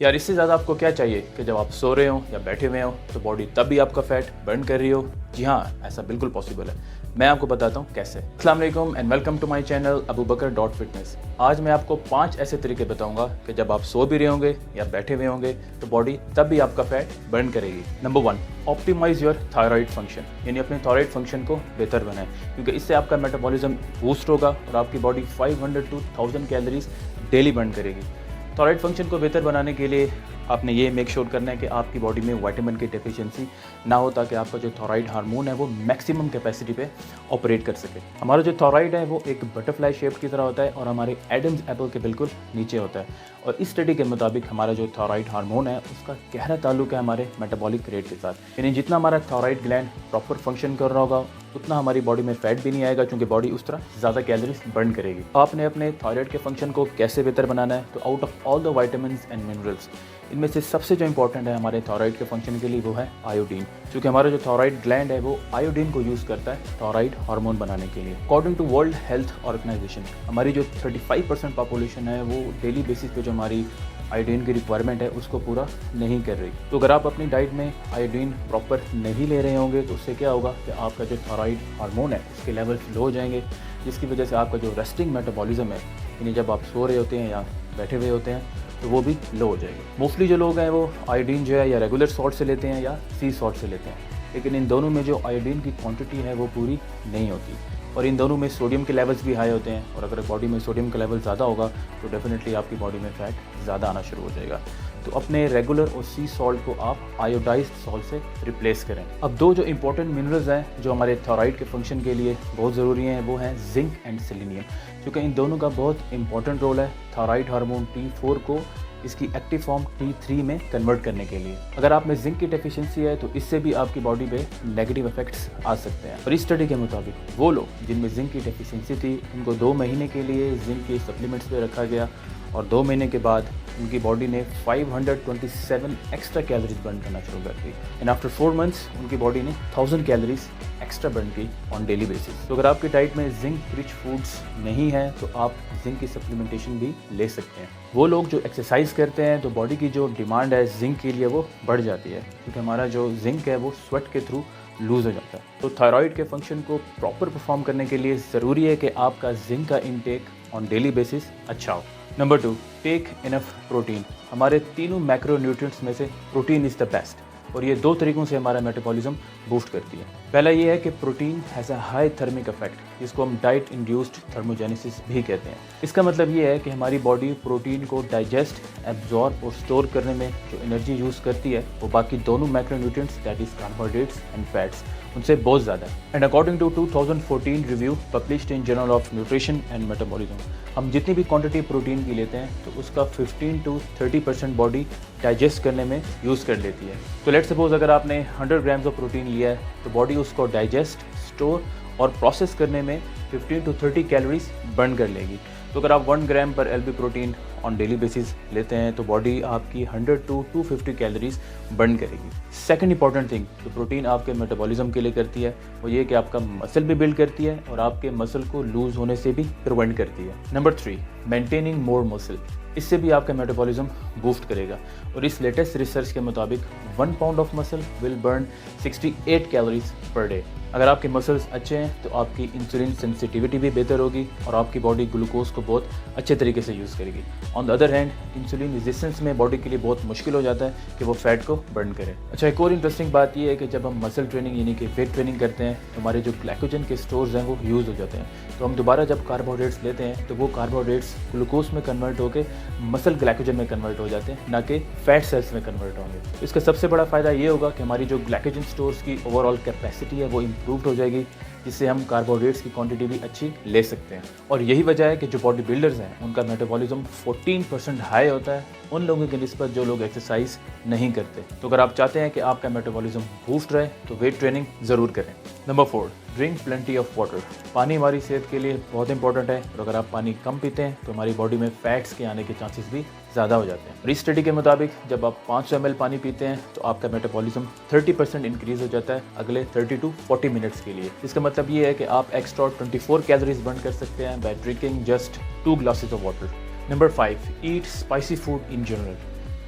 यार इससे ज़्यादा आपको क्या चाहिए कि जब आप सो रहे हो या बैठे हुए हो तो बॉडी तब भी आपका फैट बर्न कर रही हो। जी हाँ, ऐसा बिल्कुल पॉसिबल है। मैं आपको बताता हूँ कैसे। अस्सलाम वालेकुम and welcome to my channel abubakar.fitness। आज मैं आपको 5 ऐसे तरीके बताऊंगा कि जब आप सो भी रहे होंगे या बैठे हुए होंगे तो बॉडी तब भी आपका फैट बर्न करेगी। Number 1, optimise your thyroid function, यानी अपने थायराइड फंक्शन को बेहतर बनाएं, क्योंकि इससे आपका मेटाबॉलिज्म बूस्ट होगा और आपकी body 500 to 1000 calories daily burn करेगी। थायराइड फंक्शन को बेहतर बनाने के लिए आपने ये मेक श्योर करना है कि आपकी बॉडी में विटामिन की डेफिशिएंसी ना हो, ताकि आपका जो थायराइड हार्मोन है वो मैक्सिमम कैपेसिटी पे ऑपरेट कर सके। हमारा जो थायराइड है वो एक बटरफ्लाई शेप की तरह होता है और हमारे एडम्स एप्पल के बिल्कुल नीचे होता है। और इस स्टडी के मुताबिक हमारा जो थायराइड हार्मोन है उसका गहरा ताल्लुक है हमारे मेटाबॉलिक रेट के साथ, यानी जितना हमारा थायराइड ग्लैंड प्रॉपर फंक्शन कर रहा होगा उतना हमारी बॉडी में फैट भी नहीं आएगा, क्योंकि बॉडी उस तरह ज़्यादा कैलोरीज बर्न करेगी। आपने अपने थायराइड के फंक्शन को कैसे बेहतर बनाना है, तो out of all the vitamin and minerals इनमें से सबसे जो इंपॉर्टेंट है हमारे थायराइड के फंक्शन के लिए वो है आयोडीन, क्योंकि हमारा जो थायराइड ग्लैंड है वो आयोडीन को यूज़ करता है थायराइड हार्मोन बनाने के लिए। According to world health organisation हमारी जो 35% पॉपुलेशन है वो डेली बेसिस पे जो हमारी आयोडीन की रिक्वायरमेंट है उसको पूरा नहीं कर रही। तो अगर आप अपनी डाइट में आयोडीन प्रॉपर नहीं ले रहे होंगे तो उससे क्या होगा कि आपका जो थायराइड हार्मोन है उसके लेवल्स लो हो जाएंगे, जिसकी वजह से आपका जो रेस्टिंग मेटाबॉलिज्म है, यानी जब आप सो रहे होते हैं या बैठे हुए होते हैं, तो वो भी लो हो जाएगी। मोस्टली जो लोग हैं वो आयोडीन जो है या रेगुलर सॉल्ट से लेते हैं या सी सॉल्ट से लेते हैं, लेकिन इन दोनों में जो आयोडीन की क्वांटिटी है वो पूरी नहीं होती और इन दोनों में सोडियम के लेवल्स भी हाई होते हैं। और अगर बॉडी में सोडियम का लेवल ज़्यादा होगा तो डेफिनेटली आपकी बॉडी में फैट ज़्यादा आना शुरू हो जाएगा। तो अपने रेगुलर और सी सॉल्ट को आप आयोडाइज्ड सॉल्ट से रिप्लेस करें। अब दो जो इंपॉर्टेंट मिनरल्स हैं जो हमारे थायराइड के फंक्शन के लिए बहुत ज़रूरी हैं वो हैं जिंक एंड सेलेनियम, क्योंकि इन दोनों का बहुत इंपॉर्टेंट रोल है थायराइड हार्मोन T4 को इसकी एक्टिव फॉर्म T3 में कन्वर्ट करने के लिए। अगर आप में जिंक की डेफिशिएंसी है तो इससे भी आपकी बॉडी पे नेगेटिव इफेक्ट्स आ सकते हैं। और इस स्टडी के मुताबिक वो लोग जिनमें जिंक की डेफिशिएंसी थी उनको 2 महीने के लिए जिंक के सप्लीमेंट्स पे रखा गया और 2 महीने के बाद उनकी बॉडी ने 527 एक्स्ट्रा कैलोरीज बर्न करना शुरू कर दी एंड आफ्टर 4 मंथ्स उनकी बॉडी ने 1000 कैलोरीज एक्स्ट्रा बर्न की ऑन डेली बेसिस। तो अगर आपकी डाइट में जिंक रिच फूड्स नहीं है तो आप जिंक की सप्लीमेंटेशन भी ले सकते हैं। वो लोग जो एक्सरसाइज करते हैं तो बॉडी की जो डिमांड है जिंक के लिए वो बढ़ जाती है, क्योंकि हमारा जो जिंक है वो स्वेट के थ्रू लूज़ हो जाता है। तो थायराइड के फंक्शन को प्रॉपर परफॉर्म करने के लिए ज़रूरी है कि आपका जिंक का इनटेक ऑन डेली बेसिस अच्छा हो। Number 2, take enough protein. हमारे तीनों मैक्रोन्यूट्रिएंट्स में से प्रोटीन इज़ द बेस्ट और ये 2 तरीक़ों से हमारा मेटाबॉलिज्म बूस्ट करती है। पहला ये है कि protein has a high thermic effect, जिसको हम डाइट इंड्यूस्ड थर्मोजेनेसिस भी कहते हैं। इसका मतलब ये है कि हमारी बॉडी प्रोटीन को डाइजेस्ट, एब्जॉर्ब और स्टोर करने में जो एनर्जी यूज़ करती है वो बाकी दोनों macronutrients that is carbohydrates and fats उनसे बहुत ज़्यादा है। And according to 2014 review published in journal of nutrition and metabolism, हम जितनी भी क्वांटिटी प्रोटीन की लेते हैं तो उसका 15 to 30% बॉडी डाइजेस्ट करने में यूज़ कर लेती है। तो लेट्स सपोज अगर आपने 100 ग्राम्स ऑफ प्रोटीन लिया है तो बॉडी उसको डाइजेस्ट, स्टोर और प्रोसेस करने में 15 to 30 कैलोरीज बर्न कर लेगी। तो अगर आप 1 ग्राम पर LB protein on daily basis लेते हैं तो बॉडी आपकी 100 to 250 कैलोरीज बर्न करेगी। सेकंड इंपॉर्टेंट थिंग जो प्रोटीन आपके मेटाबॉलिज्म के लिए करती है वो ये कि आपका मसल भी बिल्ड करती है और आपके मसल को लूज होने से भी प्रिवेंट करती है। नंबर 3, मेंटेनिंग मोर मसल। इससे भी आपका मेटाबॉलिज्म बूस्ट करेगा और इस लेटेस्ट रिसर्च के मुताबिक 1 pound of muscle will burn 68 calories per day. अगर आपके मसल्स अच्छे हैं तो आपकी इंसुलिन सेंसिटिविटी भी बेहतर होगी और आपकी बॉडी ग्लूकोज को बहुत अच्छे तरीके से यूज़ करेगी। On the other hand insulin resistance में बॉडी के लिए बहुत मुश्किल हो जाता है कि वो फैट को बर्न करे। अच्छा, एक और इंटरेस्टिंग बात यह है कि जब हम मसल ट्रेनिंग यानी कि वेट ट्रेनिंग करते हैं तो हमारे जो ग्लाइकोजन के स्टोर्स हैं वो यूज़ हो जाते हैं। तो हम दोबारा जब कार्बोहाइड्रेट्स लेते हैं तो वो कार्बोहाइड्रेट्स ग्लूकोज में कन्वर्ट होकर मसल ग्लाइकोजन में कन्वर्ट हो जाते हैं, ना कि फैट सेल्स में कन्वर्ट होंगे। इसका सबसे बड़ा फ़ायदा ये होगा कि हमारी जो ग्लाइकोजन स्टोर्स की ओवरऑल कैपेसिटी है वो इम्प्रूव हो जाएगी, जिससे हम कार्बोहाइड्रेट्स की क्वांटिटी भी अच्छी ले सकते हैं। और यही वजह है कि जो बॉडी बिल्डर्स हैं उनका मेटाबॉलिज्म 14% हाई होता है उन लोगों की निस्बत जो लोग एक्सरसाइज नहीं करते। तो अगर आप चाहते हैं कि आपका मेटाबॉलिज्म बूस्ट रहे तो वेट ट्रेनिंग ज़रूर करें। Number 4, drink plenty of water. पानी हमारी सेहत के लिए बहुत इंपॉर्टेंट है और अगर आप पानी कम पीते हैं तो हमारी बॉडी में फैट्स के आने के चांसेस भी ज़्यादा हो जाते हैं। और इस स्टडी के मुताबिक जब आप 500 ml पानी पीते हैं तो आपका मेटाबॉलिज्म 30% इंक्रीज हो जाता है अगले 30 to 40 मिनट्स के लिए। इसका मतलब ये है कि आप एक्स्ट्रा 24 कैलोरीज बर्न कर सकते हैं by drinking just 2 glasses of water. Number 5, eat spicy food in general.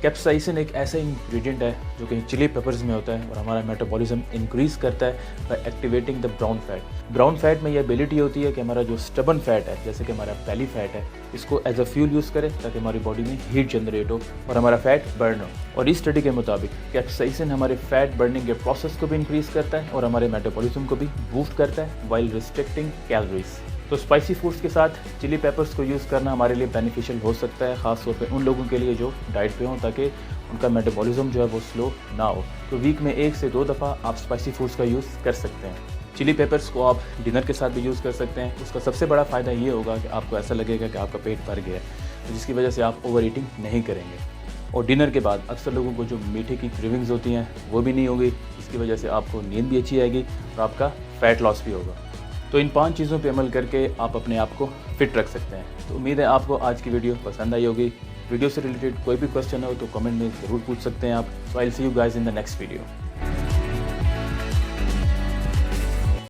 Capsaicin एक ऐसा इंग्रेडिएंट है जो कि चिली पेपर्स में होता है और हमारा मेटाबॉलिज्म इंक्रीज करता है by activating the brown fat. Brown fat में यह एबिलिटी होती है कि हमारा जो स्टबन फैट है, जैसे कि हमारा बेली फैट है, इसको एज अ फ्यूल यूज़ करे ताकि हमारी बॉडी में हीट जनरेट हो और हमारा फैट बर्न हो। और इस स्टडी के मुताबिक कैप्साइसिन हमारे फैट बर्निंग के प्रोसेस को भी इंक्रीज करता है और हमारे मेटाबॉलिज्म को भी बूस्ट करता है वाइल रिस्ट्रिक्टिंग कैलोरीज। तो स्पाइसी फूड्स के साथ चिली पेपर्स को यूज़ करना हमारे लिए बेनिफिशियल हो सकता है, ख़ास तौर पे उन लोगों के लिए जो डाइट पे हों, ताकि उनका मेटाबॉलिज्म जो है वो स्लो ना हो। तो वीक में 1 से 2 दफ़ा आप स्पाइसी फूड्स का यूज़ कर सकते हैं। चिली पेपर्स को आप डिनर के साथ भी यूज़ कर सकते हैं। उसका सबसे बड़ा फ़ायदा ये होगा कि आपको ऐसा लगेगा कि आपका पेट भर गया है, जिसकी वजह से आप ओवर ईटिंग नहीं करेंगे। और डिनर के बाद अक्सर लोगों को जो मीठे की क्रेविंग्स होती हैं वो भी नहीं होगी, जिसकी वजह से आपको नींद भी अच्छी आएगी और आपका फ़ैट लॉस भी होगा। तो इन 5 चीज़ों पे अमल करके आप अपने आप को फिट रख सकते हैं। तो उम्मीद है आपको आज की वीडियो पसंद आई होगी। वीडियो से रिलेटेड कोई भी क्वेश्चन हो तो कमेंट में ज़रूर पूछ सकते हैं आप। So I will see you guys in the next video.